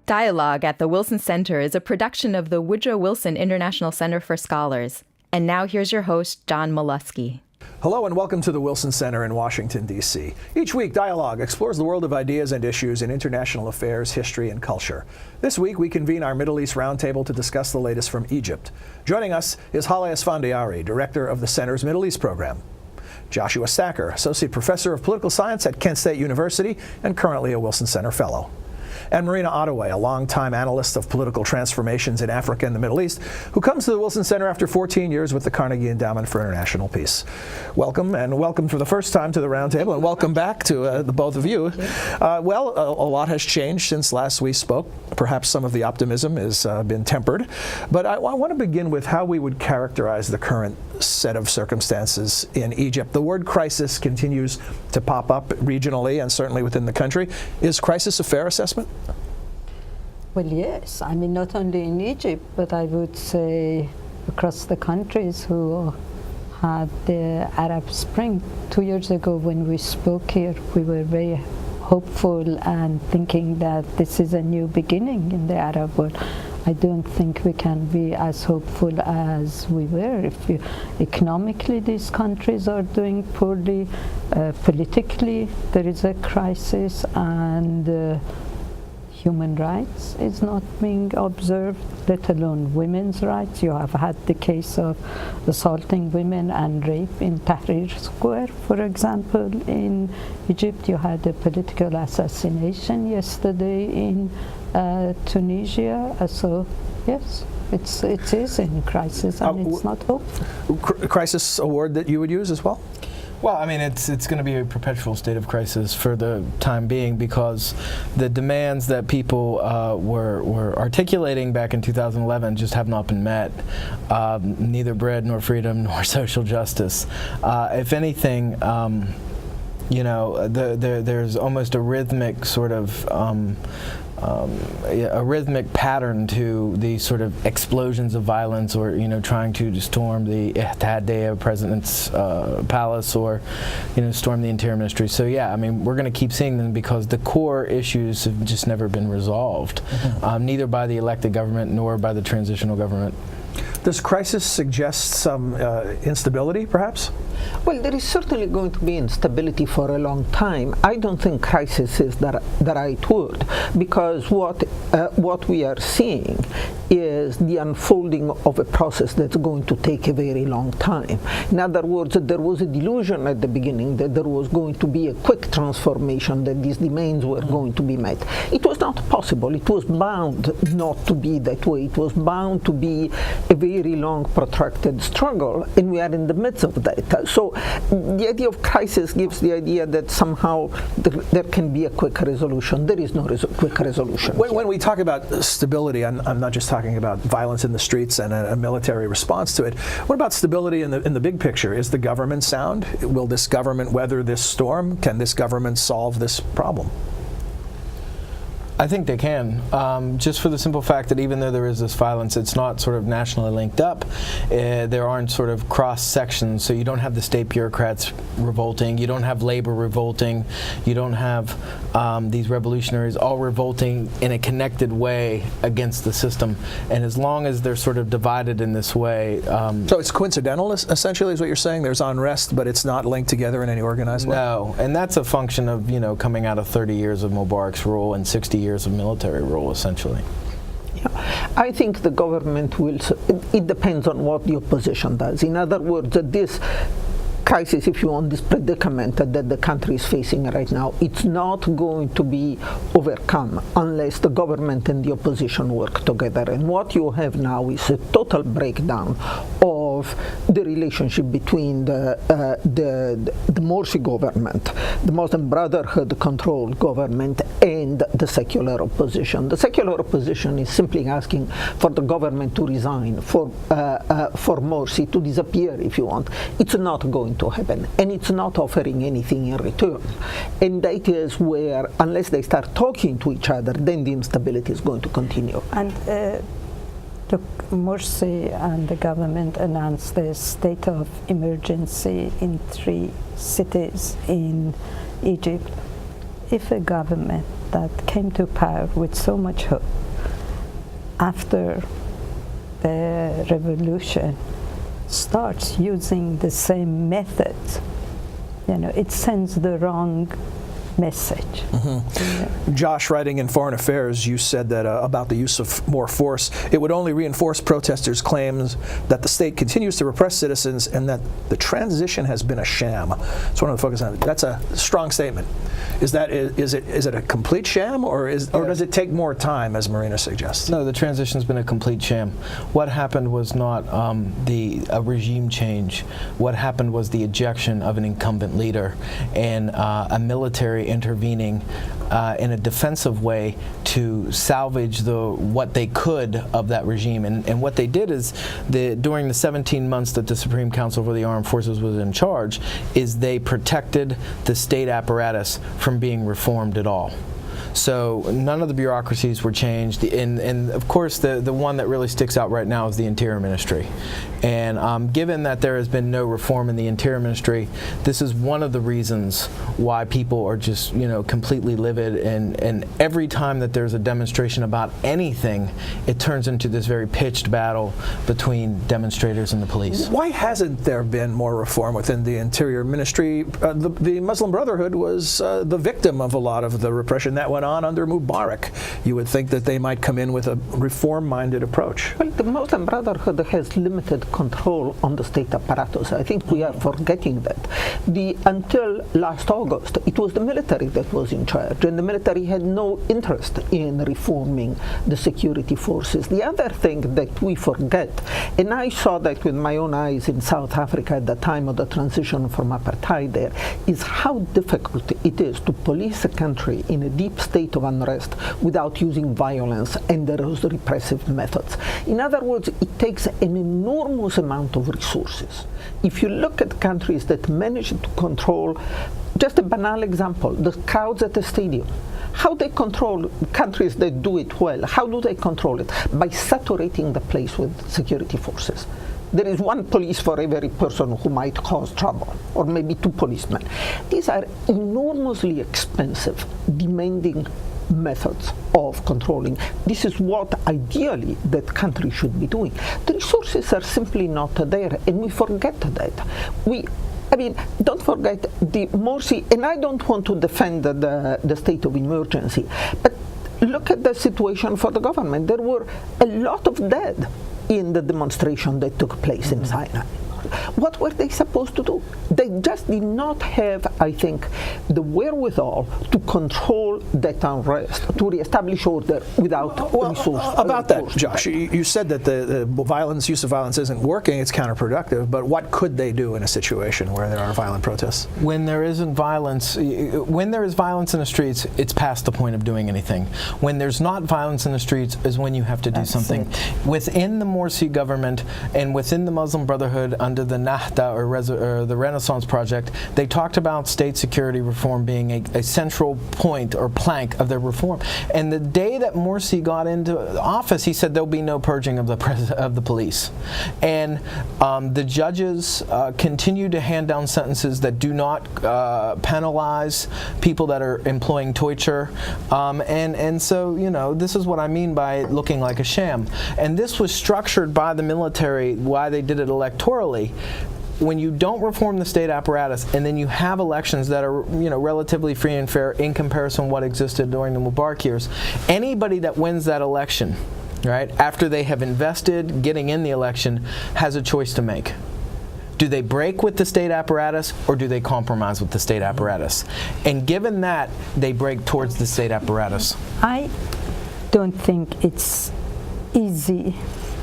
Dialogue at the Wilson Center is a production of the Woodrow Wilson International Center for Scholars. And now here's your host, John Molesky. Hello and welcome to the Wilson Center in Washington, D.C. Each week, Dialogue explores the world of ideas and issues in international affairs, history, and culture. This week, we convene our Middle East Roundtable to discuss the latest from Egypt. Joining us is Haleh Esfandiari, Director of the Center's Middle East Program. Joshua Stacher, Associate Professor of Political Science at Kent State University and currently a Wilson Center Fellow. And Marina Ottaway, a longtime analyst of political transformations in Africa and the Middle East, who comes to the Wilson Center after 14 years with the Carnegie Endowment for International Peace. Welcome, and welcome for the first time to the Roundtable, and welcome back to the both of you. A lot has changed since last we spoke. Perhaps some of the optimism has been tempered. But I want to begin with how we would characterize the current set of circumstances in Egypt. The word crisis continues to pop up regionally and certainly within the country. Is crisis a fair assessment? Well, yes. I mean, not only in Egypt, but I would say across the countries who had the Arab Spring. 2 years ago when we spoke here, we were very hopeful and thinking that this is a new beginning in the Arab world. I don't think we can be as hopeful as we were. Economically, these countries are doing poorly. Politically, there is a crisis, and human rights is not being observed, let alone women's rights. You have had the case of assaulting women and rape in Tahrir Square, for example. In Egypt, you had a political assassination yesterday in Tunisia. So, yes, it is in crisis, and it's not hopeful. Crisis a word that you would use as well? Well, I mean, it's going to be a perpetual state of crisis for the time being, because the demands that people were articulating back in 2011 just have not been met. Neither bread nor freedom nor social justice. If anything, there's almost a rhythmic sort of a rhythmic pattern to these sort of explosions of violence, or trying to storm the Ihtihadiyya president's palace, or storm the Interior Ministry. So yeah, I mean, we're going to keep seeing them because the core issues have just never been resolved, neither by the elected government nor by the transitional government. Does crisis suggest some instability, perhaps? Well, there is certainly going to be instability for a long time. I don't think crisis is the right word, because what we are seeing is the unfolding of a process that's going to take a very long time. In other words, there was a delusion at the beginning that there was going to be a quick transformation, that these demands were going to be met. It was not possible. It was bound not to be that way. It was bound to be a very long, protracted struggle, and we are in the midst of that. So the idea of crisis gives the idea that somehow there can be a quick resolution. There is no quick resolution. When we talk about stability, I'm not just talking about violence in the streets and a military response to it. What about stability in the big picture? Is the government sound? Will this government weather this storm? Can this government solve this problem? I think they can, just for the simple fact that even though there is this violence, it's not sort of nationally linked up. There aren't sort of cross sections, so you don't have the state bureaucrats revolting, you don't have labor revolting, you don't have these revolutionaries all revolting in a connected way against the system. And as long as they're sort of divided in this way. So it's coincidental, essentially, is what you're saying? There's unrest, but it's not linked together in any organized way? No, and that's a function of, coming out of 30 years of Mubarak's rule and 60 years of military rule, essentially. Yeah. I think the government will, it depends on what the opposition does. In other words, this crisis, if you want, this predicament that the country is facing right now, it's not going to be overcome unless the government and the opposition work together. And what you have now is a total breakdown of the relationship between the Morsi government, the Muslim Brotherhood-controlled government, and the secular opposition. The secular opposition is simply asking for the government to resign, for Morsi to disappear, if you want. It's not going to happen, and it's not offering anything in return. And that is where, unless they start talking to each other, then the instability is going to continue. And Morsi and the government announced the state of emergency in 3 cities in Egypt. if a government that came to power with so much hope after the revolution starts using the same methods, it sends the wrong message. Josh, writing in Foreign Affairs, you said that about the use of more force, it would only reinforce protesters' claims that the state continues to repress citizens and that the transition has been a sham. So I want to focus on it. That's a strong statement. Is it a complete sham, or does it take more time, as Marina suggests? No, the transition's been a complete sham. What happened was not a regime change. What happened was the ejection of an incumbent leader and a military intervening in a defensive way to salvage what they could of that regime. And what they did is, during the 17 months that the Supreme Council for the Armed Forces was in charge, is they protected the state apparatus from being reformed at all. So none of the bureaucracies were changed, and of course the one that really sticks out right now is the Interior Ministry. And given that there has been no reform in the Interior Ministry, this is one of the reasons why people are just completely livid. And every time that there's a demonstration about anything, it turns into this very pitched battle between demonstrators and the police. Why hasn't there been more reform within the Interior Ministry? The Muslim Brotherhood was the victim of a lot of the repression that went on under Mubarak. You would think that they might come in with a reform-minded approach. Well, the Muslim Brotherhood has limited control on the state apparatus. I think we are forgetting that. Until last August, it was the military that was in charge, and the military had no interest in reforming the security forces. The other thing that we forget, and I saw that with my own eyes in South Africa at the time of the transition from apartheid there, is how difficult it is to police a country in a deep state of unrest without using violence and those repressive methods. In other words, it takes an enormous amount of resources. If you look at countries that manage to control, just a banal example, the crowds at the stadium, how they control countries that do it well, how do they control it? By saturating the place with security forces. There is one police for every person who might cause trouble, or maybe two policemen. These are enormously expensive, demanding methods of controlling. This is what ideally that country should be doing. The resources are simply not there, and we forget that. Don't forget the Morsi, and I don't want to defend the state of emergency, but look at the situation for the government. There were a lot of dead in the demonstration that took place in Sinai. What were they supposed to do? They just did not have, I think, the wherewithal to control that unrest, to reestablish order without resources. About that, Josh, you said that the use of violence isn't working, it's counterproductive, but what could they do in a situation where there are violent protests? When there is violence in the streets, it's past the point of doing anything. When there's not violence in the streets is when you have to do something. Within the Morsi government and within the Muslim Brotherhood, under the Nahda or the Renaissance Project, they talked about state security reform being a central point or plank of their reform. And the day that Morsi got into office, he said there'll be no purging of the police. And the judges continue to hand down sentences that do not penalize people that are employing torture. And so, this is what I mean by it looking like a sham. And this was structured by the military, why they did it electorally. When you don't reform the state apparatus and then you have elections that are relatively free and fair in comparison to what existed during the Mubarak years, anybody that wins that election, right, after they have invested getting in the election, has a choice to make. Do they break with the state apparatus or do they compromise with the state apparatus? And given that, they break towards the state apparatus. I don't think it's easy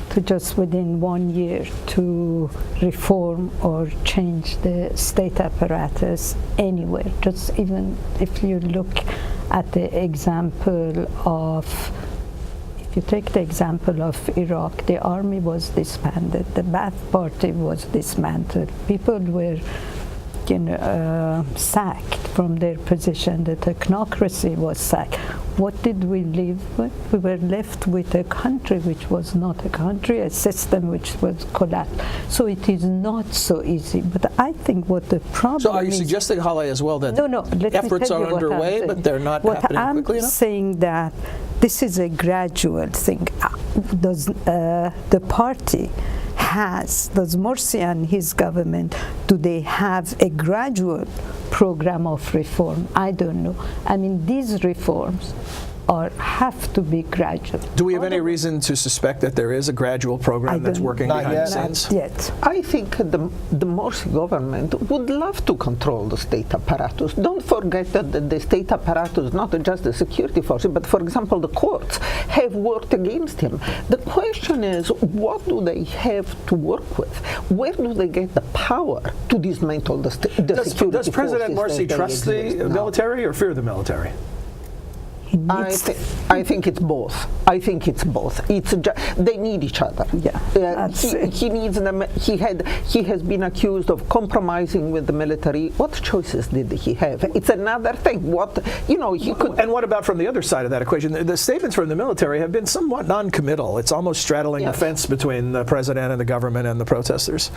to just within 1 year to reform or change the state apparatus anywhere. Just even if you look at the example of, if you take the example of Iraq, the army was disbanded, the Ba'ath Party was dismantled, people were sacked from their position. The technocracy was sacked. What did we live with? We were left with a country which was not a country, a system which was collapsed. So it is not so easy. But I think what the problem is... So are you suggesting, Haleh, as well, that efforts are underway, but they're not happening quickly enough? I'm saying that this is a gradual thing. Does the party does Morsi and his government, do they have a gradual program of reform? I don't know. I mean, these reforms have to be gradual. Do we have any reason to suspect that there is a gradual program that's working behind the scenes? Not yet. I think the Morsi government would love to control the state apparatus. Don't forget that the state apparatus, not just the security forces, but for example the courts, have worked against him. The question is, what do they have to work with? Where do they get the power to dismantle the security forces? Does President Morsi trust the military or fear the military? I think it's both. I think it's both. They need each other. Yeah, he needs them. He has been accused of compromising with the military. What choices did he have? It's another thing. He could. And what about from the other side of that equation? The statements from the military have been somewhat non-committal. It's almost straddling the fence between the president and the government and the protesters.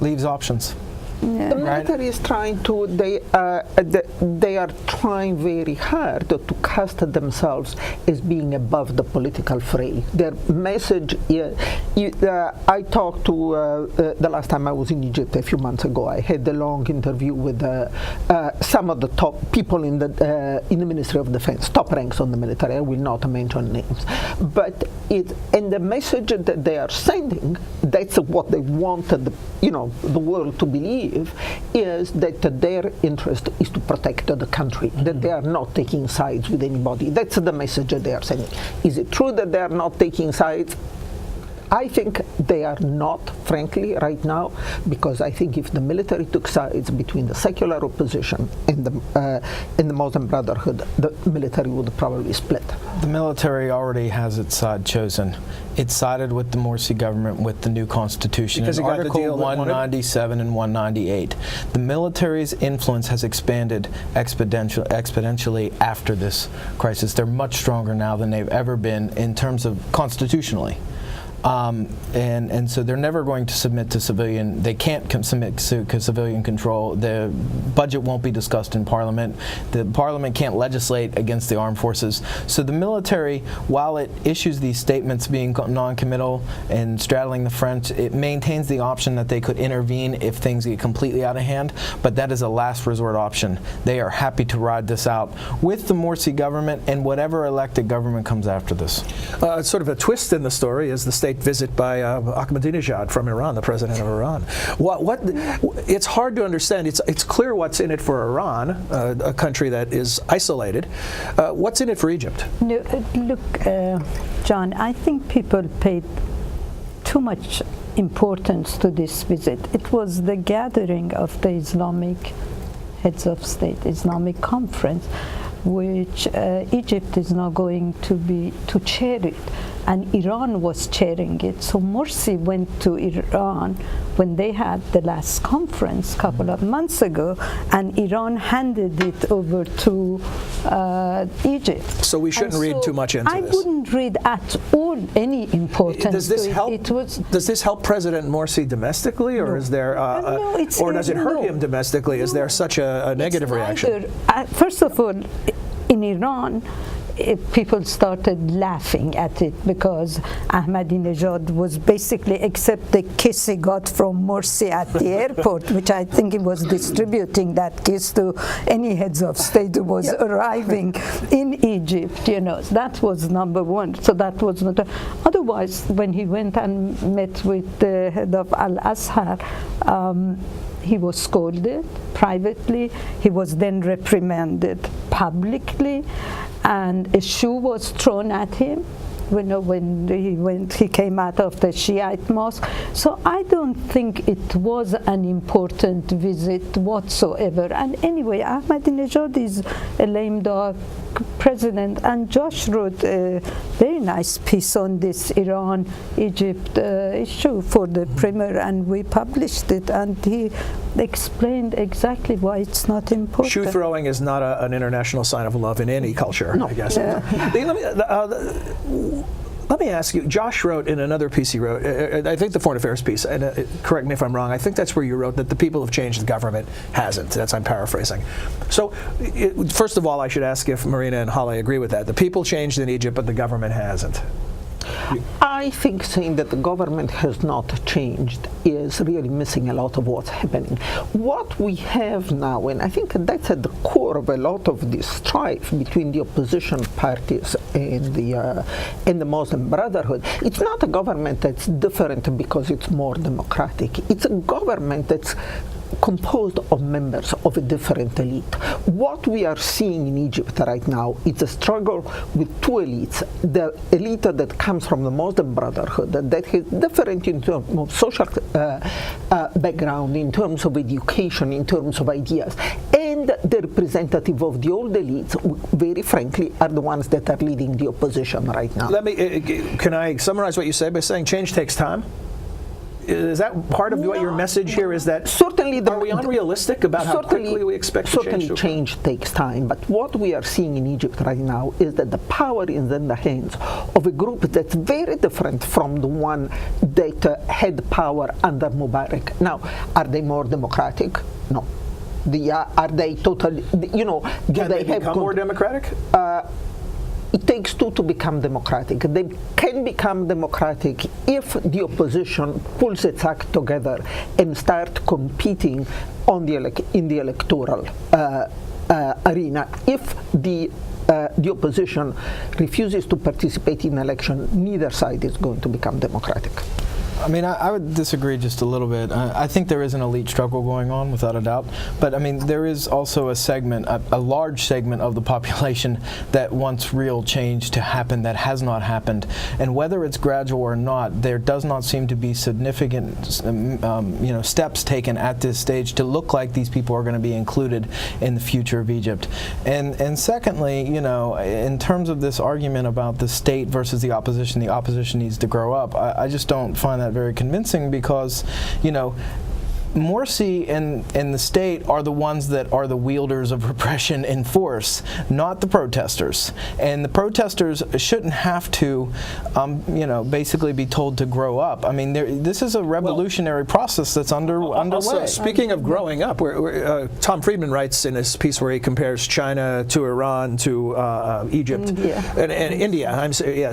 Leaves options. Yeah. The military is trying to, they are trying very hard to cast themselves as being above the political fray. Their message, I talked to, the last time I was in Egypt a few months ago, I had a long interview with some of the top people in the Ministry of Defense, top ranks on the military. I will not mention names. But and the message that they are sending, that's what they wanted the world to believe, is that their interest is to protect the country, that they are not taking sides with anybody. That's the message that they are sending. Is it true that they are not taking sides? I think they are not, frankly, right now, because I think if the military took sides between the secular opposition and the Muslim Brotherhood, the military would probably split. The military already has its side chosen. It sided with the Morsi government with the new constitution in Article 197 and 198. The military's influence has expanded exponentially after this crisis. They're much stronger now than they've ever been in terms of constitutionally. And so they're never going to submit to civilian. They can't submit to civilian control. The budget won't be discussed in Parliament. The Parliament can't legislate against the armed forces. So the military, while it issues these statements being non-committal and straddling the fence, it maintains the option that they could intervene if things get completely out of hand. But that is a last resort option. They are happy to ride this out with the Morsi government and whatever elected government comes after this. Sort of a twist in the story is the state visit by Ahmadinejad from Iran, the president of Iran. It's hard to understand. It's clear what's in it for Iran, a country that is isolated. What's in it for Egypt? No, look, John, I think people paid too much importance to this visit. It was the gathering of the Islamic heads of state, Islamic conference, which Egypt is now going to chair it, and Iran was chairing it. So Morsi went to Iran when they had the last conference a couple of months ago, and Iran handed it over to Egypt. So we shouldn't read too much into this. I wouldn't read at all any importance. Does this help? Does this help President Morsi domestically, or is there, or does it hurt him domestically? Is there such a negative reaction? First of all, in Iran, people started laughing at it because Ahmadinejad was basically, except the kiss he got from Morsi at the airport, which I think he was distributing that kiss to any heads of state who was arriving in Egypt, that was number one. So that was not. Otherwise, when he went and met with the head of Al-Azhar, he was scolded privately. He was then reprimanded publicly, and a shoe was thrown at him when he came out of the Shiite mosque. So I don't think it was an important visit whatsoever. And anyway, Ahmadinejad is a lame dog president, and Josh wrote a very nice piece on this Iran-Egypt issue for the Premier, and we published it, and he explained exactly why it's not important. Shoe throwing is not an international sign of love in any culture, I guess. Let me ask you, Josh wrote in another piece he wrote, I think the Foreign Affairs piece, and correct me if I'm wrong, I think that's where you wrote that the people have changed, the government hasn't. I'm paraphrasing. So, first of all, I should ask if Marina and Haleh agree with that. The people changed in Egypt, but the government hasn't. I think saying that the government has not changed is really missing a lot of what's happening. What we have now, and I think that's at the core of a lot of this strife between the opposition parties and the Muslim Brotherhood, it's not a government that's different because it's more democratic. It's a government that's composed of members of a different elite. What we are seeing in Egypt right now is a struggle with two elites. The elite that comes from the Muslim Brotherhood, that is different in terms of social background, in terms of education, in terms of ideas, and the representative of the old elites, very frankly, are the ones that are leading the opposition right now. Can I summarize what you said by saying change takes time? Is that part of what your message here is? That certainly are we unrealistic about how quickly we expect to change? Certainly change takes time, but what we are seeing in Egypt right now is that the power is in the hands of a group that's very different from the one that had power under Mubarak. Now, are they more democratic? No. Are they totally, Can they become more democratic? It takes two to become democratic. They can become democratic if the opposition pulls its act together and start competing in the electoral arena. If the opposition refuses to participate in election, neither side is going to become democratic. I mean, I would disagree just a little bit. I think there is an elite struggle going on, without a doubt. But, I mean, there is also a segment, a large segment of the population that wants real change to happen that has not happened. And whether it's gradual or not, there does not seem to be significant, steps taken at this stage to look like these people are going to be included in the future of Egypt. And secondly, in terms of this argument about the state versus the opposition needs to grow up, I just don't find that very convincing, because Morsi and the state are the ones that are the wielders of repression in force, not the protesters. And the protesters shouldn't have to, basically be told to grow up. I mean, this is a revolutionary process that's underway. Also, speaking of growing up, Tom Friedman writes in his piece where he compares China to Iran to Egypt and India.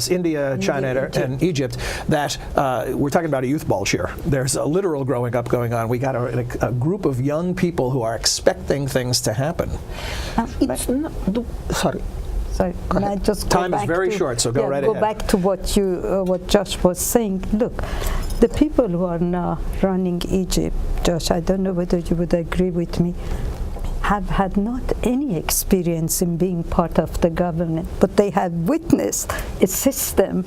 India, China, and Egypt. That we're talking about a youth bulge here. There's a literal growing up going on. We got a group of young people who are expecting things to happen. It's not. Sorry, can I just go Time back is very to, short, so go right go ahead. back to what Josh was saying. Look, the people who are now running Egypt, Josh, I don't know whether you would agree with me, have had not any experience in being part of the government, but they have witnessed a system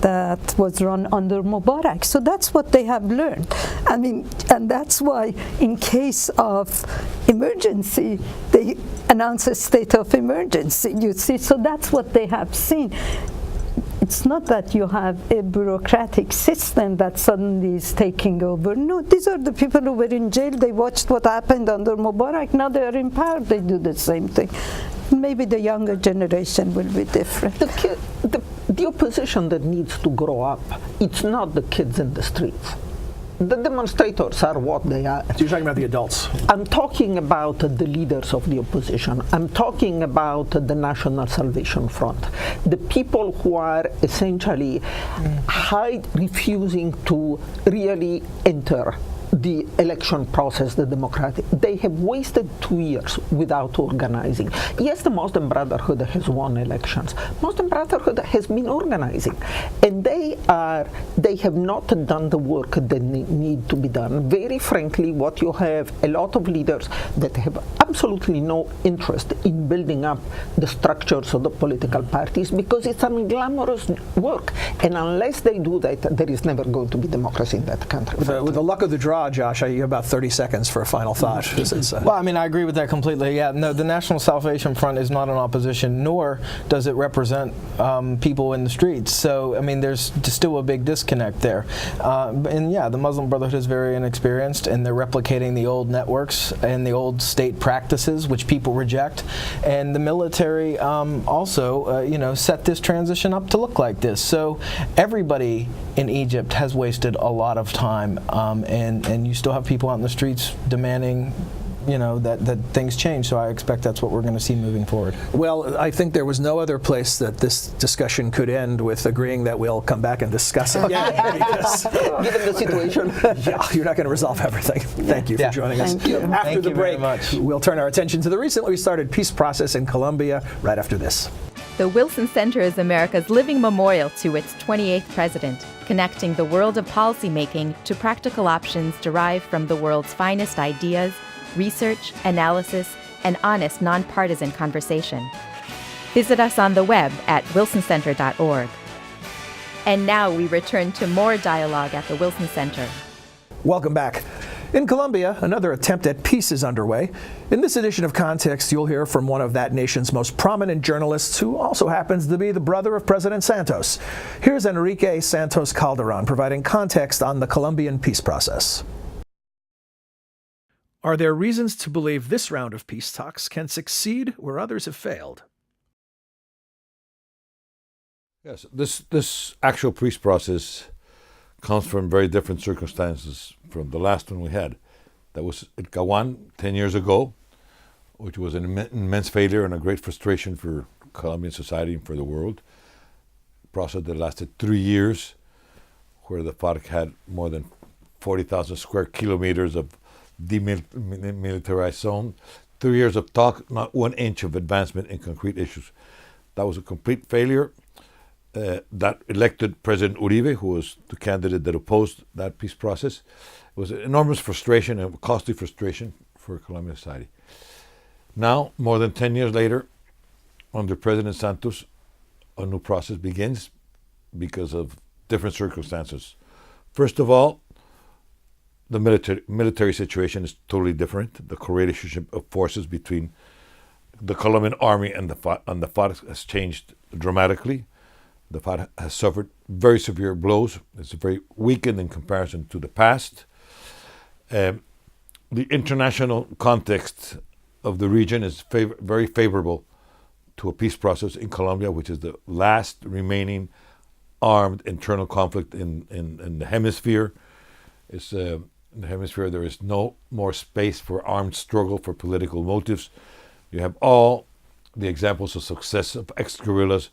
that was run under Mubarak. So that's what they have learned. I mean, and that's why in case of emergency, they announce a state of emergency, you see. So that's what they have seen. It's not that you have a bureaucratic system that suddenly is taking over. No, these are the people who were in jail. They watched what happened under Mubarak. Now they are in power. They do the same thing. Maybe the younger generation will be different. The opposition that needs to grow up, it's not the kids in the streets. The demonstrators are what they are. So you're talking about the adults? I'm talking about the leaders of the opposition. I'm talking about the National Salvation Front. The people who are essentially refusing to really enter the election process, the democratic. They have wasted 2 years without organizing. Yes, the Muslim Brotherhood has won elections. Muslim Brotherhood has been organizing, and they have not done the work that need to be done. Very frankly, what you have, a lot of leaders that have absolutely no interest in building up the structures of the political parties, because it's unglamorous work, and unless they do that, there is never going to be democracy in that country. With the luck of the draw, draw, Josh. You have about 30 seconds for a final thought. Well, I mean, I agree with that completely. Yeah, no, the National Salvation Front is not an opposition, nor does it represent people in the streets. So, I mean, there's still a big disconnect there. And yeah, the Muslim Brotherhood is very inexperienced, and they're replicating the old networks and the old state practices, which people reject. And the military also, set this transition up to look like this. So everybody in Egypt has wasted a lot of time, and you still have people out in the streets demanding that things change. So I expect that's what we're going to see moving forward. Well, I think there was no other place that this discussion could end with agreeing that we'll come back and discuss it again. Given the situation. Yeah, you're not going to resolve everything. Thank you for joining us. Thank you. After the break, we'll turn our attention to the recently started peace process in Colombia right after this. The Wilson Center is America's living memorial to its 28th president, connecting the world of policymaking to practical options derived from the world's finest ideas, research, analysis, and honest, nonpartisan conversation. Visit us on the web at wilsoncenter.org. And now we return to more dialogue at the Wilson Center. Welcome back. In Colombia, another attempt at peace is underway. In this edition of Context, you'll hear from one of that nation's most prominent journalists, who also happens to be the brother of President Santos. Here's Enrique Santos Calderon providing context on the Colombian peace process. Are there reasons to believe this round of peace talks can succeed where others have failed? Yes, this actual peace process comes from very different circumstances from the last one we had. That was at Caguán 10 years ago, which was an immense failure and a great frustration for Colombian society and for the world. A process that lasted 3 years, where the FARC had more than 40,000 square kilometers of demilitarized zone. 3 years of talk, not 1 inch of advancement in concrete issues. That was a complete failure. That elected President Uribe, who was the candidate that opposed that peace process. It was an enormous frustration and costly frustration for Colombian society. Now, more than 10 years later, under President Santos, a new process begins because of different circumstances. First of all, the military situation is totally different. The relationship of forces between the Colombian army and the FARC has changed dramatically. The FARC has suffered very severe blows. It's very weakened in comparison to the past. The international context of the region is very favorable to a peace process in Colombia, which is the last remaining armed internal conflict in the hemisphere. In the hemisphere, there is no more space for armed struggle for political motives. You have all the examples of success of ex-guerrillas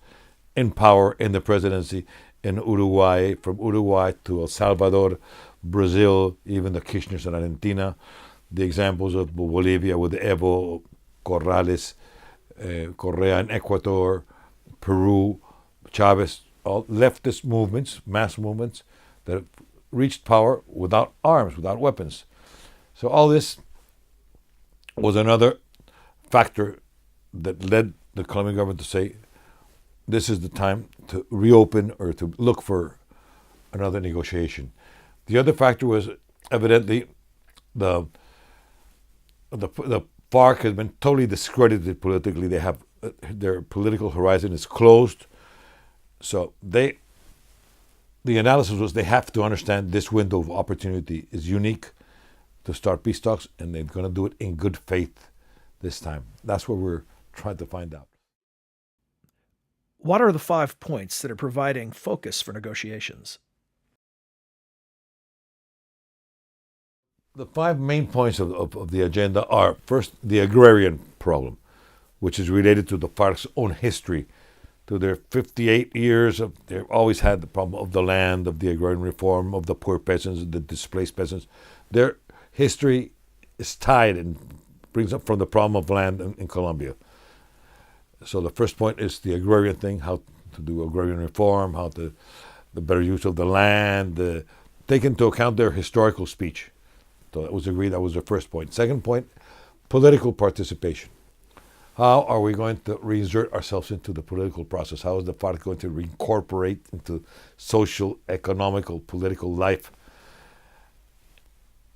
in power in the presidency in Uruguay, from Uruguay to El Salvador, Brazil, even the Kirchners in Argentina, the examples of Bolivia with Evo Corrales, Correa in Ecuador, Peru, Chavez, all leftist movements, mass movements that have reached power without arms, without weapons. So all this was another factor that led the Colombian government to say, this is the time to reopen or to look for another negotiation. The other factor was evidently the FARC has been totally discredited politically. They have their political horizon is closed. So the analysis was they have to understand this window of opportunity is unique to start peace talks, and they're going to do it in good faith this time. That's what we're trying to find out. What are the 5 points that are providing focus for negotiations? The 5 main points of the agenda are, first, the agrarian problem, which is related to the FARC's own history, to their 58 years of, they've always had the problem of the land, of the agrarian reform, of the poor peasants, the displaced peasants. Their history is tied and brings up from the problem of land in Colombia. So the first point is the agrarian thing, how to do agrarian reform, how to the better use of the land, take into account their historical speech. So that was agreed, that was the first point. Second point, political participation. How are we going to reinsert ourselves into the political process? How is the FARC going to reincorporate into social, economical, political life?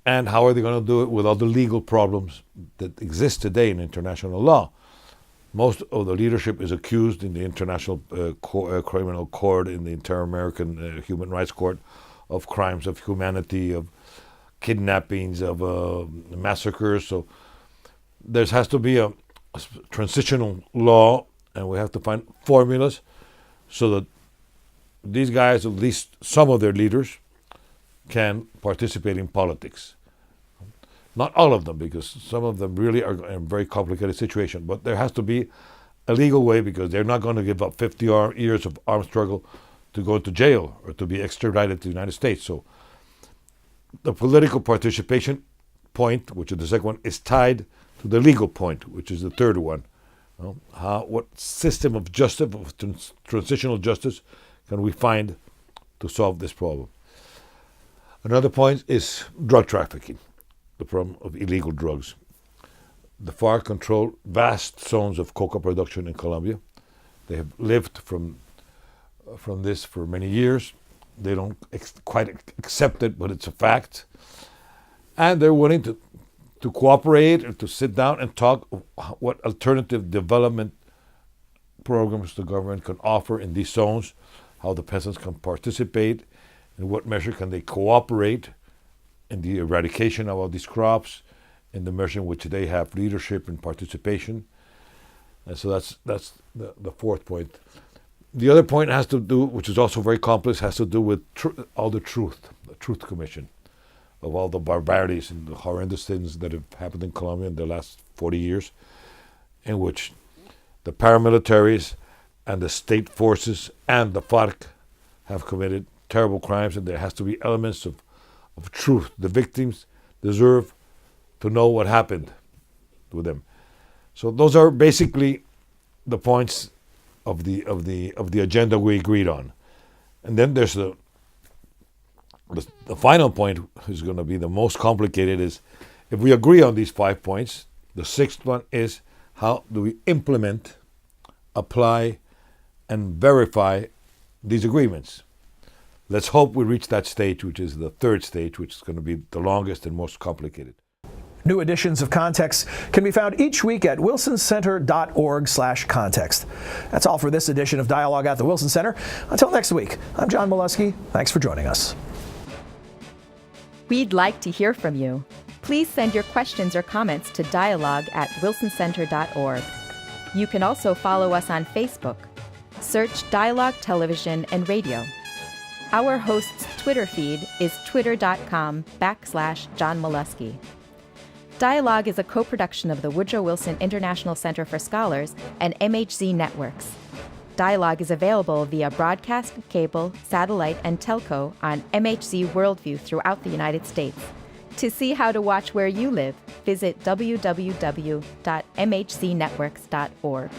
And how are they going to do it with all the legal problems that exist today in international law? Most of the leadership is accused in the International Criminal Court, in the Inter-American Human Rights Court, of crimes of humanity, of kidnappings, of massacres. So there has to be a transitional law, and we have to find formulas so that these guys, at least some of their leaders, can participate in politics. Not all of them, because some of them really are in a very complicated situation, but there has to be a legal way, because they're not going to give up 50 years of armed struggle to go to jail or to be extradited to the United States. So the political participation point, which is the second one, is tied to the legal point, which is the third one. What system of justice, of transitional justice, can we find to solve this problem? Another point is drug trafficking, the problem of illegal drugs. The FARC control vast zones of coca production in Colombia. They have lived from this for many years. They don't quite accept it, but it's a fact. And they're willing to cooperate and to sit down and talk what alternative development programs the government can offer in these zones, how the peasants can participate, in what measure can they cooperate in the eradication of all these crops, in the measure in which they have leadership and participation. And so that's the fourth point. The other point has to do, which is also very complex, has to do with all the Truth Commission, of all the barbarities and the horrendous things that have happened in Colombia in the last 40 years, in which the paramilitaries and the state forces and the FARC have committed terrible crimes, and there has to be elements of truth. The victims deserve to know what happened to them. So those are basically the points of the agenda we agreed on. And then there's the final point, is going to be the most complicated, is if we agree on these 5 points, the sixth one is how do we implement, apply, and verify these agreements. Let's hope we reach that stage, which is the third stage, which is going to be the longest and most complicated. New editions of Context can be found each week at wilsoncenter.org/context. That's all for this edition of Dialogue at the Wilson Center. Until next week, I'm John Molesky. Thanks for joining us. We'd like to hear from you. Please send your questions or comments to dialogue@wilsoncenter.org. You can also follow us on Facebook. Search Dialogue Television and Radio. Our host's Twitter feed is twitter.com/John Molesky. Dialogue is a co-production of the Woodrow Wilson International Center for Scholars and MHZ Networks. Dialogue is available via broadcast, cable, satellite, and telco on MHZ Worldview throughout the United States. To see how to watch where you live, visit www.mhcnetworks.org.